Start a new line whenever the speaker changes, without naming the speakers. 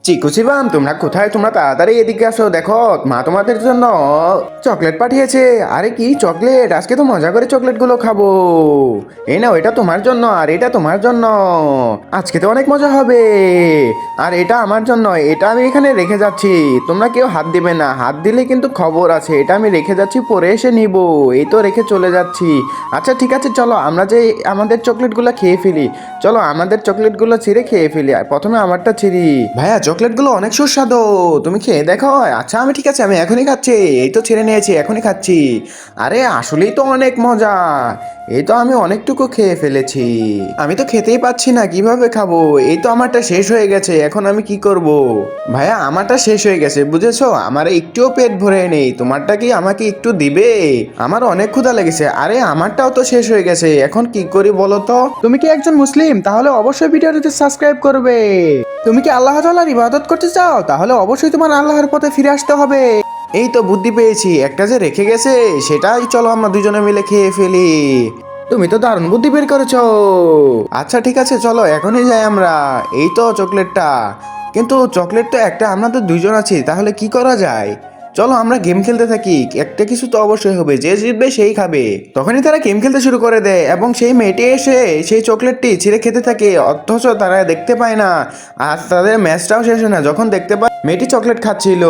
চিকু শিবাম, তোমরা কোথায়? তোমরা তাড়াতাড়ি এদিকে আসো, দেখো মা তোমাদের জন্য চকলেট পাঠিয়েছে। আরে কি চকলেট? আজকে তো মজা করে চকলেটগুলো খাবো। এই নাও, এটা তোমার জন্য আর এটা তোমার জন্য। আজকে তো অনেক মজা হবে। আর এটা আমার জন্য, এটা আমি এখানে রেখে যাচ্ছি। তোমরা কেউ হাত দিবে না, হাত দিলে কিন্তু খবর আছে। এটা আমি রেখে যাচ্ছি, পরে এসে নিব। এই তো রেখে চলে যাচ্ছি। আচ্ছা ঠিক আছে, চলো আমরা যে আমাদের চকলেটগুলো খেয়ে ফেলি। চলো আমাদের চকলেটগুলো ছিঁড়ে খেয়ে ফেলি। আর প্রথমে আমারটা ছিঁড়ি। ভাইয়া, চকলেটগুলো অনেক সুস্বাদু, তুমি খেয়ে দেখো। আচ্ছা আমি ঠিক আছে, আমি এখনই খাচ্ছি। এই তো ছিঁড়ে নিয়েছি, এখনই খাচ্ছি। আরে আসলেই তো অনেক মজা। এই তো আমি অনেকটুকু খেয়ে ফেলেছি। আমি তো খেতেই পাচ্ছি না, কিভাবে খাবো? এই তো আমারটা শেষ হয়ে গেছে, এখন আমি কি করব? ভাইয়া, আমারটা শেষ হয়ে গেছে, বুঝেছো? আমার একটুও পেট ভরে নেই। তোমারটা কি আমাকে একটু দিবে? আমার অনেক ক্ষুধা লেগেছে। আরে আমারটাও তো শেষ হয়ে গেছে, এখন কি করি বলো তো? তুমি কি একজন মুসলিম? তাহলে অবশ্যই ভিডিওটিতে সাবস্ক্রাইব করবে। তুমি কি আল্লাহ তাআলার ইবাদত করতে চাও? তাহলে অবশ্যই তোমার আল্লাহর পথে ফিরে আসতে হবে। এই তো বুদ্ধি পেয়েছি, একটা যে রেখে গেছে সেটাই চলো আমরা দুজনে মিলে খেয়ে ফেলি। তুমি তো দারুণ বুদ্ধি বের করেছো। আচ্ছা ঠিক আছে, চলো এখনই যাই আমরা। এই তো চকলেটটা। কিন্তু চকলেট তো একটা, আমরা তো দুইজন আছি, তাহলে কি করা যায়? চলো আমরা গেম খেলতে থাকি, একটা কিছু তো অবশ্যই হবে, যে জিতবে সেই খাবে। তখনই তারা গেম খেলতে শুরু করে দেয় এবং সেই মেয়েটি এসে সেই চকলেটটি ছিঁড়ে খেতে থাকে, অথচ তারা দেখতে পায় না। আর তাদের ম্যাচটাও শেষ হয় না যখন দেখতে পায় মেয়েটি চকলেট খাচ্ছিল।